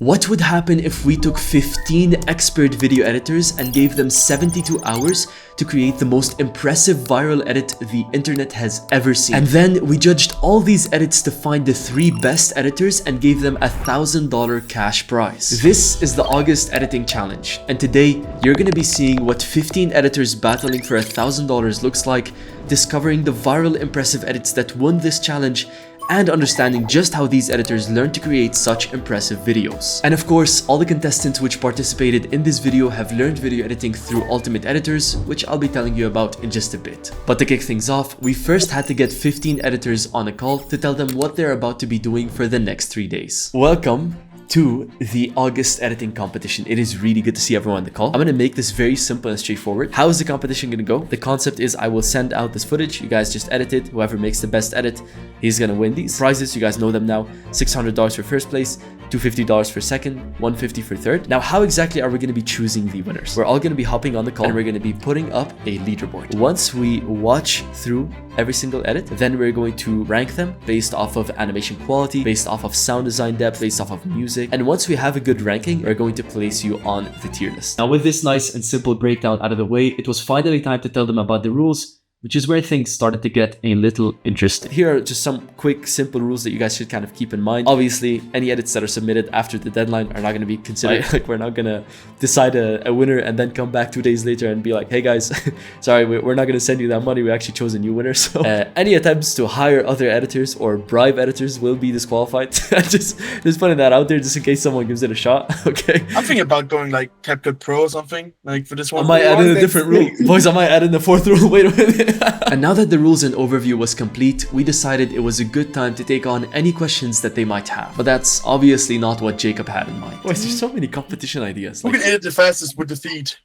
What would happen if we took 15 expert video editors and gave them 72 hours to create the most impressive viral edit the internet has ever seen? And then we judged all these edits to find the 3 best editors and gave them a $1,000 cash prize. This is the August Editing Challenge, and today you're gonna be seeing what 15 editors battling for $1,000 looks like, discovering the viral impressive edits that won this challenge, and understanding just how these editors learned to create such impressive videos. And of course, all the contestants which participated in this video have learned video editing through Ultimate Editors, which I'll be telling you about in just a bit. But to kick things off, we first had to get 15 editors on a call to tell them what they're about to be doing for the next 3 days. Welcome to the August editing competition. It is really good to see everyone on the call. I'm going to make this very simple and straightforward. How is the competition going to go? The concept is I will send out this footage. You guys just edit it. Whoever makes the best edit, he's going to win these prizes. You guys know them now. $600 for first place, $250 for second, $150 for third. Now, how exactly are we going to be choosing the winners? We're all going to be hopping on the call and we're going to be putting up a leaderboard. Once we watch through every single edit, then we're going to rank them based off of animation quality, based off of sound design depth, based off of music. And once we have a good ranking, we're going to place you on the tier list. Now, with this nice and simple breakdown out of the way, it was finally time to tell them about the rules, which is where things started to get a little interesting. Here are just some quick, simple rules that you guys should kind of keep in mind. Obviously, any edits that are submitted after the deadline are not going to be considered. Like, we're not going to decide a winner and then come back 2 days later and be like, hey guys, sorry, we're not going to send you that money. We actually chose a new winner. So any attempts to hire other editors or bribe editors will be disqualified. just putting that out there just in case someone gives it a shot. Okay. I'm thinking about going like CapCut Pro or something, like for this one. I might add in a different rule. Boys, I might add in the 4th rule. Wait a minute. And now that the rules and overview was complete, we decided it was a good time to take on any questions that they might have. But that's obviously not what Jacob had in mind. Boys, there's so many competition ideas. Who can edit the fastest with the feet?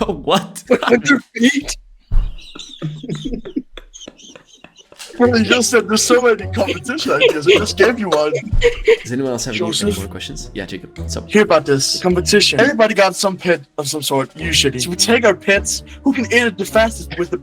What? With the feet? Well, you just said there's so many competition ideas. I just gave you one. Does anyone else have any more questions? Yeah, Jacob. So hear about this competition. Everybody got some pet of some sort, usually. So we take our pets. Who can edit the fastest with the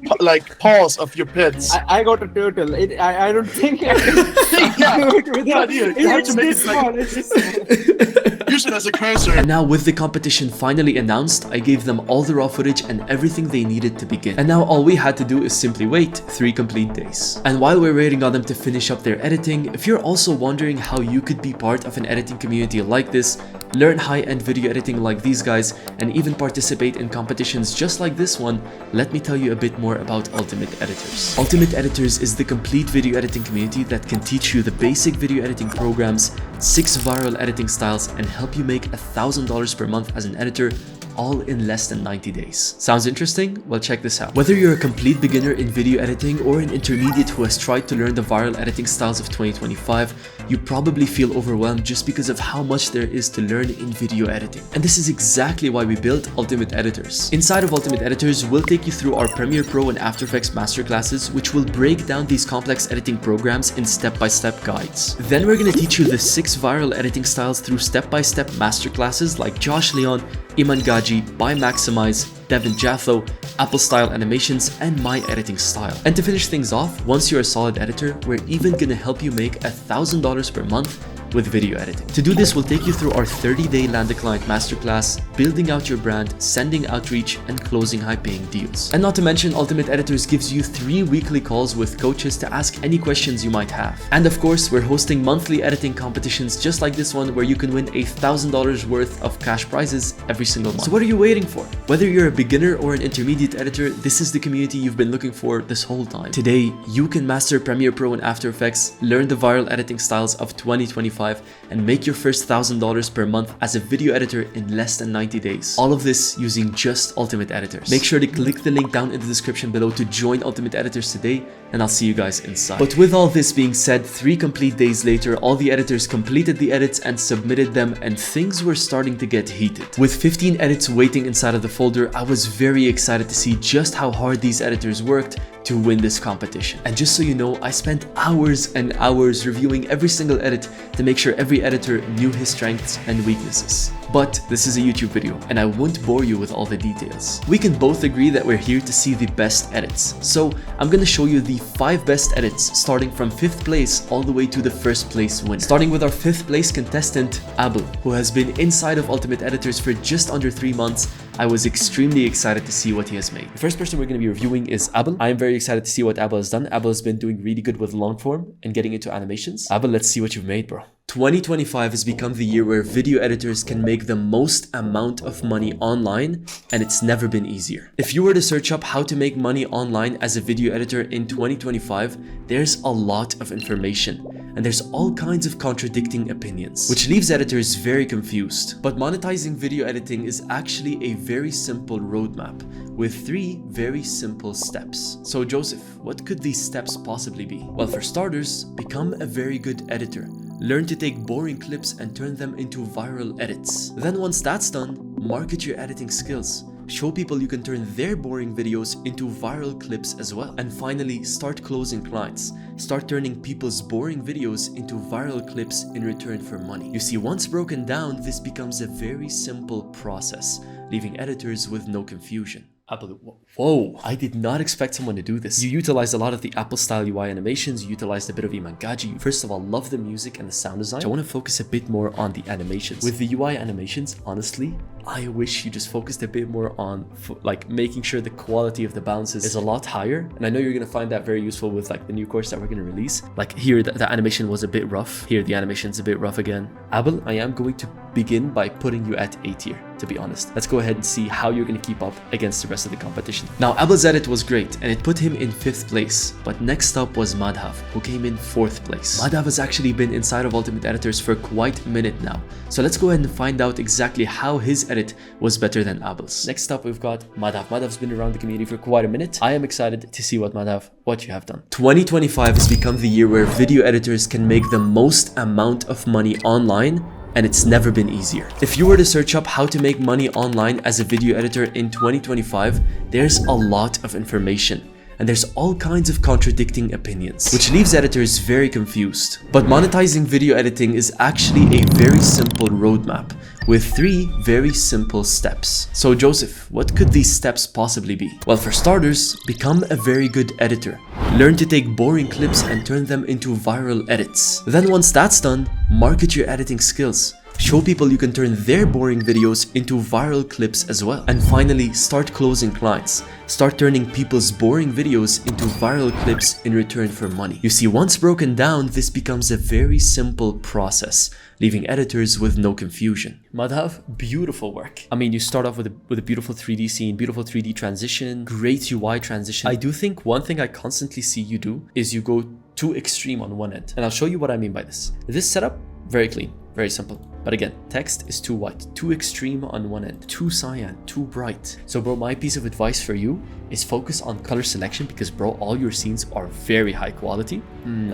paws of your pets? I got a turtle. I don't think I can do it without it. It's this small. It's this small. Use it as a cursor. And now with the competition finally announced, I gave them all the raw footage and everything they needed to begin. And now all we had to do is simply wait 3 complete days. And while we're waiting on them to finish up their editing, if you're also wondering how you could be part of an editing community like this, learn high-end video editing like these guys, and even participate in competitions just like this one, let me tell you a bit more about Ultimate Editors. Ultimate Editors is the complete video editing community that can teach you the basic video editing programs, 6 viral editing styles, and help you make $1,000 per month as an editor, all in less than 90 days. Sounds interesting? Well, check this out. Whether you're a complete beginner in video editing or an intermediate who has tried to learn the viral editing styles of 2025, you probably feel overwhelmed just because of how much there is to learn in video editing. And this is exactly why we built Ultimate Editors. Inside of Ultimate Editors, we'll take you through our Premiere Pro and After Effects masterclasses, which will break down these complex editing programs in step-by-step guides. Then we're gonna teach you the 6 viral editing styles through step-by-step masterclasses like Josh Leon, Iman Gaji, By Maximize, Devin Jatho, Apple Style Animations, and my editing style. And to finish things off, once you're a solid editor, we're even gonna help you make $1,000 per month with video editing. To do this, we'll take you through our 30-day Land a Client Masterclass, building out your brand, sending outreach, and closing high-paying deals. And not to mention, Ultimate Editors gives you 3 weekly calls with coaches to ask any questions you might have. And of course, we're hosting monthly editing competitions just like this one, where you can win $1,000 worth of cash prizes every single month. So what are you waiting for? Whether you're a beginner or an intermediate editor, this is the community you've been looking for this whole time. Today, you can master Premiere Pro and After Effects, learn the viral editing styles of 2025, and make your first $1,000 per month as a video editor in less than 90 days. All of this using just Ultimate Editors. Make sure to click the link down in the description below to join Ultimate Editors today, and I'll see you guys inside. But with all this being said, 3 complete days later, all the editors completed the edits and submitted them, and things were starting to get heated. With 15 edits waiting inside of the folder, I was very excited to see just how hard these editors worked to win this competition. And just so you know, I spent hours and hours reviewing every single edit to make sure every editor knew his strengths and weaknesses. But this is a YouTube video, and I won't bore you with all the details. We can both agree that we're here to see the best edits. So I'm gonna show you the 5 best edits, starting from 5th place all the way to the 1st place winner. Starting with our 5th place contestant, Abel, who has been inside of Ultimate Editors for just under 3 months. I was extremely excited to see what he has made. The first person we're going to be reviewing is Abel. I am very excited to see what Abel has done. Abel has been doing really good with long form and getting into animations. Abel, let's see what you've made, bro. 2025 has become the year where video editors can make the most amount of money online, and it's never been easier. If you were to search up how to make money online as a video editor in 2025, there's a lot of information, and there's all kinds of contradicting opinions, which leaves editors very confused. But monetizing video editing is actually a very simple roadmap with 3 very simple steps. So Joseph, what could these steps possibly be? Well, for starters, become a very good editor. Learn to take boring clips and turn them into viral edits. Then once that's done, market your editing skills. Show people you can turn their boring videos into viral clips as well. And finally, start closing clients. Start turning people's boring videos into viral clips in return for money. You see, once broken down, this becomes a very simple process, leaving editors with no confusion. Apple, whoa, I did not expect someone to do this. You utilized a lot of the Apple style UI animations, you utilized a bit of NKJV. You first of all love the music and the sound design. I want to focus a bit more on the animations. With the UI animations, honestly, I wish you just focused a bit more on like making sure the quality of the bounces is a lot higher. And I know you're going to find that very useful with like the new course that we're going to release. Like here, the animation was a bit rough. Here, the animation's a bit rough again. Abel, I am going to begin by putting you at A tier, to be honest. Let's go ahead and see how you're going to keep up against the rest of the competition. Now, Abel's edit was great, and it put him in 5th place. But next up was Madhav, who came in 4th place. Madhav has actually been inside of Ultimate Editors for quite a minute now. So let's go ahead and find out exactly how his edit was better than Abel's. Next up, we've got Madhav. Madhav's been around the community for quite a minute. I am excited to see what you have done. 2025 has become the year where video editors can make the most amount of money online, and it's never been easier. If you were to search up how to make money online as a video editor in 2025, there's a lot of information, and there's all kinds of contradicting opinions, which leaves editors very confused. But monetizing video editing is actually a very simple roadmap with 3 very simple steps. So Joseph, what could these steps possibly be? Well, for starters, become a very good editor. Learn to take boring clips and turn them into viral edits. Then once that's done, market your editing skills. Show people you can turn their boring videos into viral clips as well. And finally, start closing clients. Start turning people's boring videos into viral clips in return for money. You see, once broken down, this becomes a very simple process, leaving editors with no confusion. Madhav, beautiful work. I mean, you start off with a beautiful 3D scene, beautiful 3D transition, great UI transition. I do think one thing I constantly see you do is you go too extreme on one end. And I'll show you what I mean by this. This setup, very clean, very simple. But again, text is too white, too extreme on one end, too cyan, too bright. So bro, my piece of advice for you is focus on color selection, because bro, all your scenes are very high quality.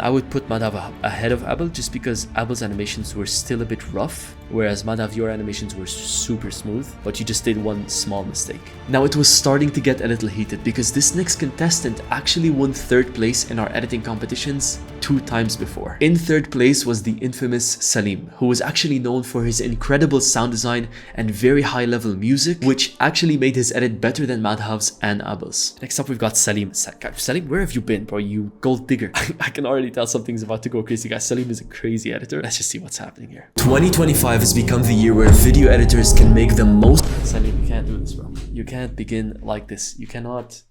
I would put Madhav ahead of Abel just because Abel's animations were still a bit rough, whereas Madhav, your animations were super smooth, but you just did one small mistake. Now it was starting to get a little heated because this next contestant actually won 3rd place in our editing competitions 2 times before. In 3rd place was the infamous Salim, who was actually known for his incredible sound design and very high level music, which actually made his edit better than Madhav's and Abel's. Next up, we've got Salim. Salim, where have you been, bro? You gold digger. I can already tell something's about to go crazy, guys. Salim is a crazy editor. Let's just see what's happening here. 2025 has become the year where video editors can make the most. Salim, you can't do this, bro. You can't begin like this. You cannot.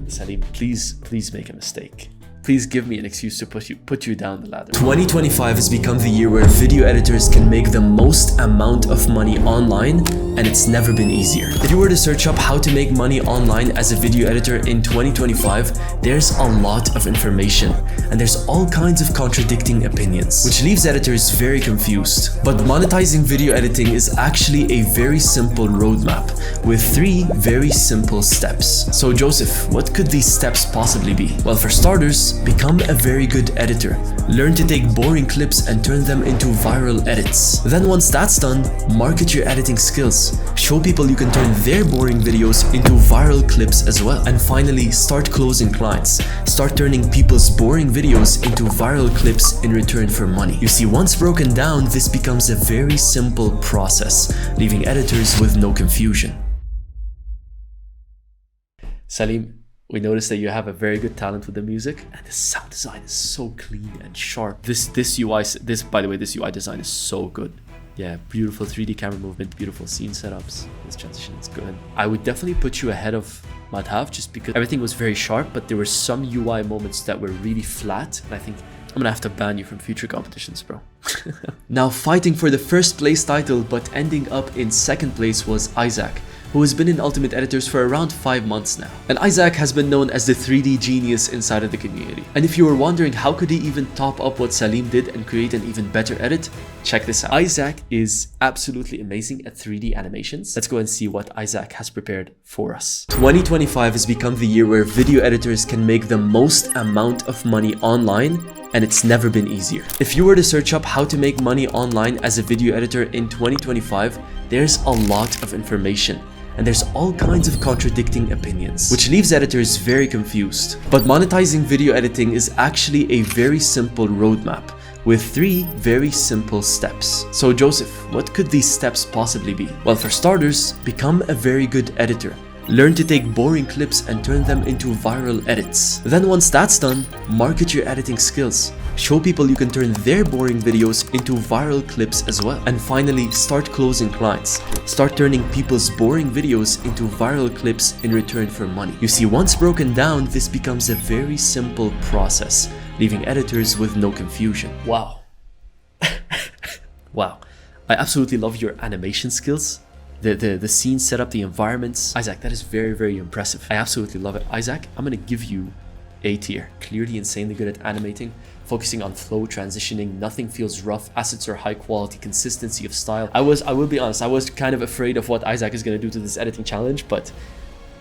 Salim, please make a mistake. Please give me an excuse to put you down the ladder. 2025 has become the year where video editors can make the most amount of money online, and it's never been easier. If you were to search up how to make money online as a video editor in 2025, there's a lot of information, and there's all kinds of contradicting opinions, which leaves editors very confused. But monetizing video editing is actually a very simple roadmap with 3 very simple steps. So Joseph, what could these steps possibly be? Well, for starters, become a very good editor. Learn to take boring clips and turn them into viral edits. Then once that's done, market your editing skills. skills. Show people you can turn their boring videos into viral clips as well. And finally, start closing clients. Start turning people's boring videos into viral clips in return for money. You see, once broken down, this becomes a very simple process, leaving editors with no confusion. Salim, we noticed that you have a very good talent with the music, and the sound design is so clean and sharp. This UI design is so good. Yeah, beautiful 3D camera movement, beautiful scene setups. This transition is good. I would definitely put you ahead of Madhav just because everything was very sharp, but there were some UI moments that were really flat, and I think I'm gonna have to ban you from future competitions, bro. Now, fighting for the first place title but ending up in second place was Isaac, who has been in Ultimate Editors for around 5 months now. And Isaac has been known as the 3D genius inside of the community. And if you were wondering how could he even top up what Salim did and create an even better edit, check this out. Isaac is absolutely amazing at 3D animations. Let's go and see what Isaac has prepared for us. 2025 has become the year where video editors can make the most amount of money online, and it's never been easier. If you were to search up how to make money online as a video editor in 2025, there's a lot of information. And there's all kinds of contradicting opinions, which leaves editors very confused. But monetizing video editing is actually a very simple roadmap with 3 very simple steps. So Joseph, what could these steps possibly be? Well, for starters, become a very good editor. Learn to take boring clips and turn them into viral edits. Then once that's done, market your editing skills. Show people you can turn their boring videos into viral clips as well. And finally, start closing clients. Start turning people's boring videos into viral clips in return for money. You see, once broken down, this becomes a very simple process, leaving editors with no confusion. Wow. Wow. I absolutely love your animation skills. The scene setup, the environments. Isaac, that is very, very impressive. I absolutely love it. Isaac, I'm gonna give you A tier. Clearly insanely good at animating, focusing on flow, transitioning, nothing feels rough, assets are high quality, consistency of style. I will be honest, I was kind of afraid of what Isaac is gonna do to this editing challenge, but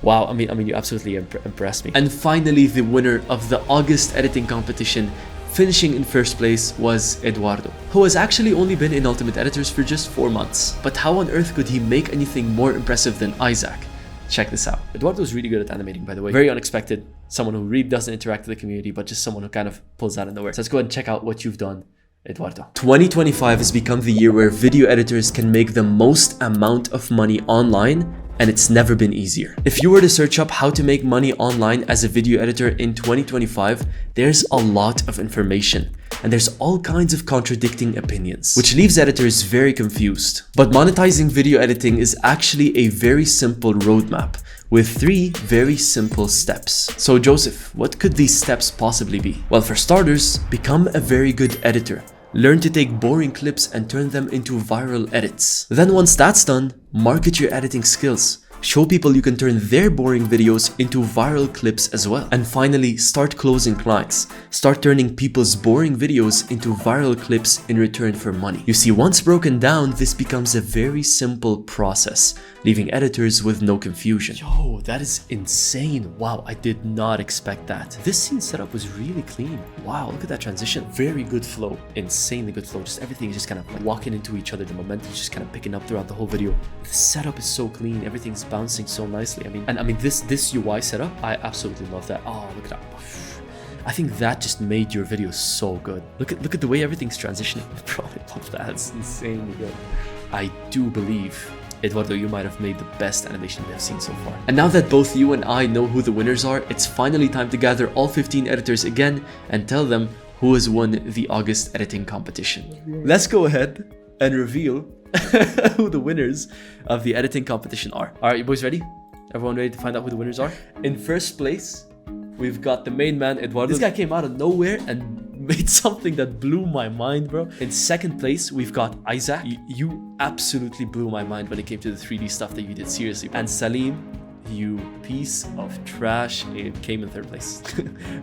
wow, I mean you absolutely impressed me. And finally, the winner of the August editing competition, finishing in first place, was Eduardo, who has actually only been in Ultimate Editors for just 4 months. But how on earth could he make anything more impressive than Isaac? Check this out. Eduardo is really good at animating, by the way. Very unexpected. Someone who really doesn't interact with the community, but just someone who kind of pulls out of nowhere. So let's go ahead and check out what you've done, Eduardo. 2025 has become the year where video editors can make the most amount of money online, and it's never been easier. If you were to search up how to make money online as a video editor in 2025, there's a lot of information. And there's all kinds of contradicting opinions, which leaves editors very confused. But monetizing video editing is actually a very simple roadmap with 3 very simple steps. So Joseph, what could these steps possibly be? Well, for starters, become a very good editor. Learn to take boring clips and turn them into viral edits. Then once that's done, market your editing skills. Show people you can turn their boring videos into viral clips as well. And finally, start closing clients. Start turning people's boring videos into viral clips in return for money. You see, once broken down, this becomes a very simple process, leaving editors with no confusion. Yo, that is insane. Wow, I did not expect that. This scene setup was really clean. Wow, look at that transition. Very good flow, insanely good flow. Just everything is just kind of like walking into each other. The momentum is just kind of picking up throughout the whole video. The setup is so clean. Everything's bouncing so nicely. I mean this UI setup, I absolutely love that. Oh, look at that. I think that just made your video so good. Look at the way everything's transitioning. Bro, I love that. It's insanely good. I do believe, Eduardo, you might have made the best animation we have seen so far. And now that both you and I know who the winners are, it's finally time to gather all 15 editors again and tell them who has won the August editing competition. Let's go ahead and reveal who the winners of the editing competition are. All right, you boys ready? Everyone ready to find out who the winners are? In first place, we've got the main man, Eduardo. This guy came out of nowhere and made something that blew my mind, bro. In second place, we've got Isaac. You absolutely blew my mind when it came to the 3D stuff that you did, seriously. And Salim, you piece of trash, it came in third place.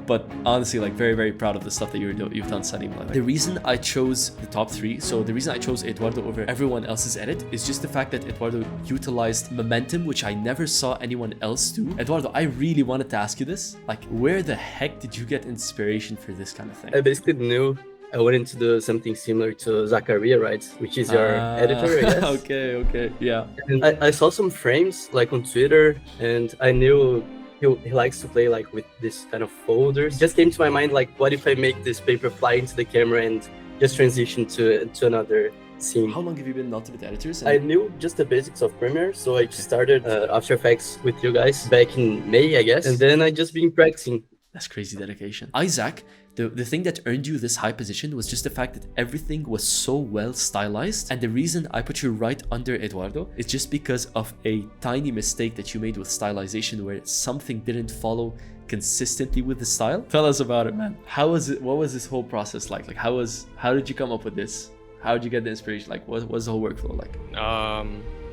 But honestly, like very, very proud of the stuff that you've done, Salim. The reason I chose the top 3, so the reason I chose Eduardo over everyone else's edit is just the fact that Eduardo utilized momentum, which I never saw anyone else do. Eduardo, I really wanted to ask you this. Like, where the heck did you get inspiration for this kind of thing? I basically knew I wanted to do something similar to Zakaria, right? Which is your editor, I guess. Okay, yeah. And I saw some frames like on Twitter, and I knew he likes to play like with this kind of folders. It just came to my mind like, what if I make this paper fly into the camera and just transition to another scene? How long have you been in Ultimate Editors? I knew just the basics of Premiere, so I started After Effects with you guys back in May, I guess, and then I just been practicing. That's crazy dedication. Isaac, the thing that earned you this high position was just the fact that everything was so well stylized. And the reason I put you right under Eduardo is just because of a tiny mistake that you made with stylization where something didn't follow consistently with the style. Tell us about it, man. How was it? What was this whole process like? Like how did you come up with this? How did you get the inspiration? Like what was the whole workflow like?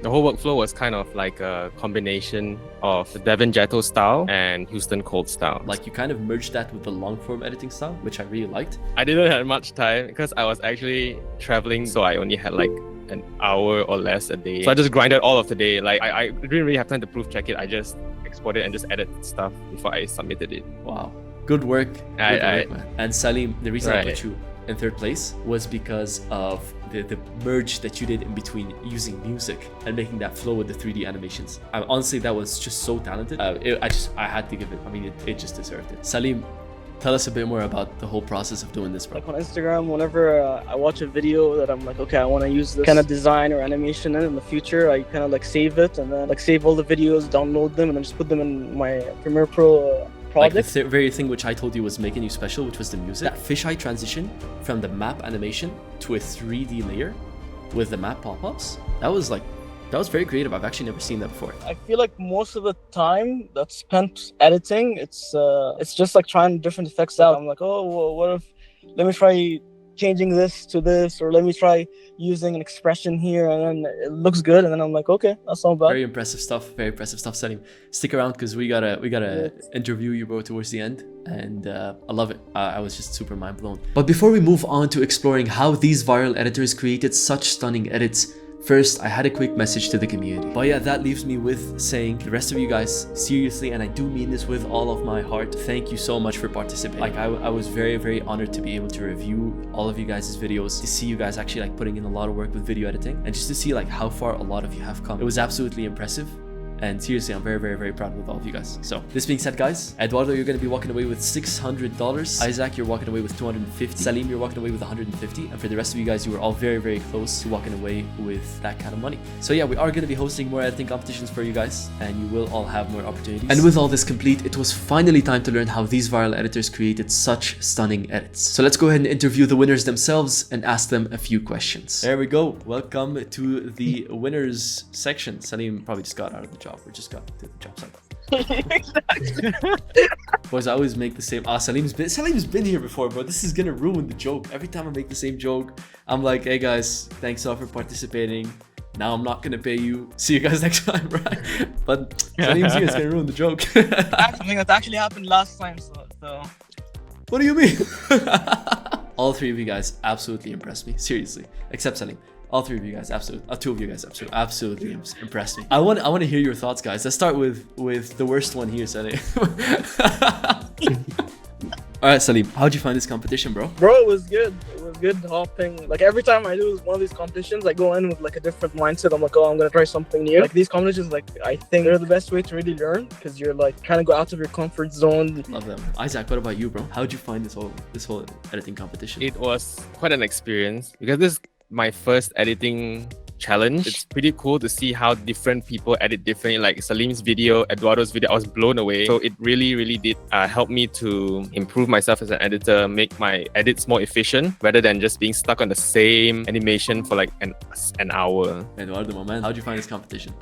The whole workflow was kind of like a combination of the Devin Jetto style and Houston Cold style. Like you kind of merged that with the long form editing style, which I really liked. I didn't have much time because I was actually traveling, so I only had like an hour or less a day. So I just grinded all of the day. Like I didn't really have time to proof check it. I just exported and just edited stuff before I submitted it. Wow. Good work. Good work, man. And Salim, the reason I put you in third place was because of the merge that you did in between using music and making that flow with the 3D animations. Honestly, that was just so talented. I had to give it. I mean, it just deserved it. Salim, tell us a bit more about the whole process of doing this, bro. Like on Instagram, whenever I watch a video that I'm like, okay, I want to use this kind of design or animation in the future, I kind of like save it and then like save all the videos, download them, and then just put them in my Premiere Pro project. Like the very thing which I told you was making you special, which was the music. That fisheye transition from the map animation to a 3D layer with the map pop-ups, that was very creative. I've actually never seen that before. I feel like most of the time that's spent editing, it's just like trying different effects out. I'm like, oh, well, what if, let me try changing this to this, or let me try using an expression here, and then it looks good, and then I'm like, okay, that's not bad. Very impressive stuff, Salim. Stick around because we gotta interview you, bro, towards the end, and I love it. I was just super mind blown. But before we move on to exploring how these viral editors created such stunning edits, first, I had a quick message to the community. But yeah, that leaves me with saying, the rest of you guys, seriously, and I do mean this with all of my heart, thank you so much for participating. Like, I was very, very honored to be able to review all of you guys' videos, to see you guys actually like putting in a lot of work with video editing, and just to see like how far a lot of you have come. It was absolutely impressive. And seriously, I'm very, very, very proud with all of you guys. So this being said, guys, Eduardo, you're going to be walking away with $600. Isaac, you're walking away with $250. Salim, you're walking away with $150. And for the rest of you guys, you were all very, very close to walking away with that kind of money. So yeah, we are going to be hosting more editing competitions for you guys, and you will all have more opportunities. And with all this complete, it was finally time to learn how these viral editors created such stunning edits. So let's go ahead and interview the winners themselves and ask them a few questions. There we go. Welcome to the winners section. Salim probably just got out of the job. We just got to the job site. Boys, I always make the same. Salim's been here before, bro. This is gonna ruin the joke. Every time I make the same joke, I'm like, hey guys, thanks all for participating. Now I'm not gonna pay you. See you guys next time, right? But Salim's here, it's gonna ruin the joke. Something that actually happened last time, so. What do you mean? All three of you guys absolutely impressed me. Seriously, except Salim. All three of you guys, two of you guys absolutely impressed me. I want to hear your thoughts, guys. Let's start with the worst one here, Salim. All right, Salim, how'd you find this competition, bro? Bro, it was good. It was good hopping. Like every time I do one of these competitions, I go in with like a different mindset. I'm like, oh, I'm gonna try something new. Like these competitions, like I think they're the best way to really learn, because you're like kind of go out of your comfort zone. Love them. Isaac, what about you, bro? How'd you find this whole editing competition? It was quite an experience because this my first editing challenge. It's pretty cool to see how different people edit differently. Like Salim's video, Eduardo's video, I was blown away. So it really did help me to improve myself as an editor, make my edits more efficient rather than just being stuck on the same animation for like an hour. Eduardo, my man, how'd you find this competition?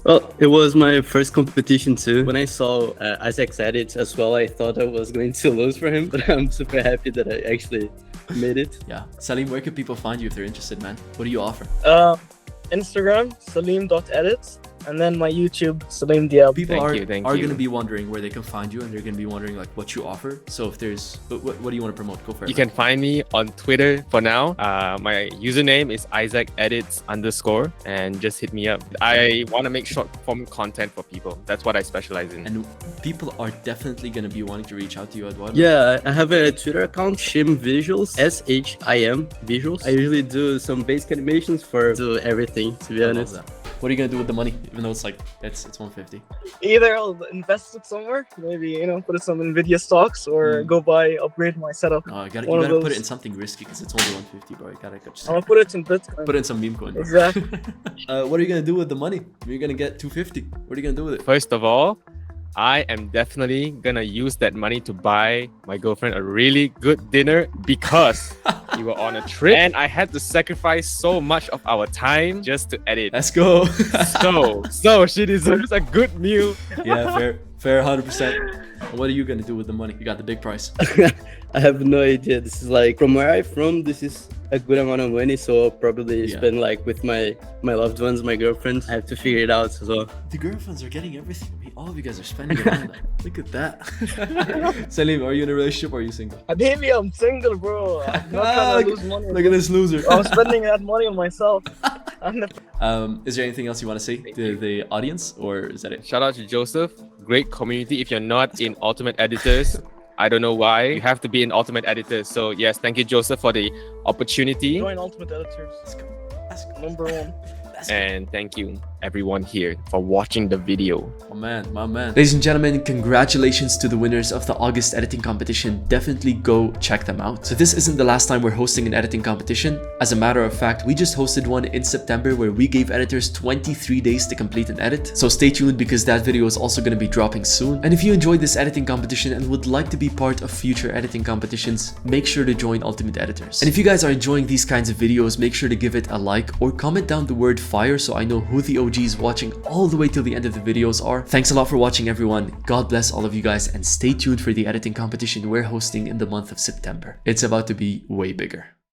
Well, it was my first competition too. When I saw Isaac's edits as well, I thought I was going to lose for him, but I'm super happy that I actually made it. Yeah. Salim, where can people find you if they're interested, man? What do you offer? Instagram, salim.edits. And then my YouTube, Salim Diab. People Thank are you, thank going you. to be wondering where they can find you, and they're going to be wondering like what you offer. So if there's, what do you want to promote? Go for it. You can find me on Twitter for now. My username is IsaacEdits_, and just hit me up. I want to make short form content for people. That's what I specialize in. And people are definitely going to be wanting to reach out to you, Eduardo. Yeah, I have a Twitter account, Shim Visuals, SHIM Visuals. I usually do some basic animations for everything, to be I love honest. that. What are you gonna do with the money? Even though it's like it's 150. Either I'll invest it somewhere, maybe, you know, put it some Nvidia stocks, or go upgrade my setup. Oh, you One of gotta put those. it in something risky because it's only 150, bro. You gotta just I'll put it in Bitcoin. put it in some meme coin. Bro. Exactly. What are you gonna do with the money? You're gonna get 250. What are you gonna do with it? First of all, I am definitely gonna use that money to buy my girlfriend a really good dinner because we were on a trip and I had to sacrifice so much of our time just to edit. Let's go. So she deserves a good meal. Yeah, fair, 100%. What are you gonna do with the money? You got the big price. I have no idea. This is like, from where I'm from, this is a good amount of money, so I'll probably spend like with my loved ones, my girlfriend. I have to figure it out as well. The girlfriends are getting everything. I mean, all of you guys are spending it on that. Look at that. Salim, are you in a relationship or are you single? Baby, I'm single, bro. I'm not trying to lose money. Look at this loser. I'm spending that money on myself. Is there anything else you want to say to the audience, or is that it? Shout out to Joseph. Great community. If you're not in Ultimate Editors, I don't know why. You have to be in Ultimate Editors. So yes, thank you, Joseph, for the opportunity. Join Ultimate Editors. Let's go. Number one. And thank you, everyone here, for watching the video. My man. Ladies and gentlemen, congratulations to the winners of the August editing competition. Definitely go check them out. So this isn't the last time we're hosting an editing competition. As a matter of fact, we just hosted one in September where we gave editors 23 days to complete an edit. So stay tuned because that video is also going to be dropping soon. And if you enjoyed this editing competition and would like to be part of future editing competitions, make sure to join Ultimate Editors. And if you guys are enjoying these kinds of videos, make sure to give it a like or comment down the word fire so I know who the OGs watching all the way till the end of the videos are. Thanks a lot for watching, everyone. God bless all of you guys, and stay tuned for the editing competition we're hosting in the month of September. It's about to be way bigger.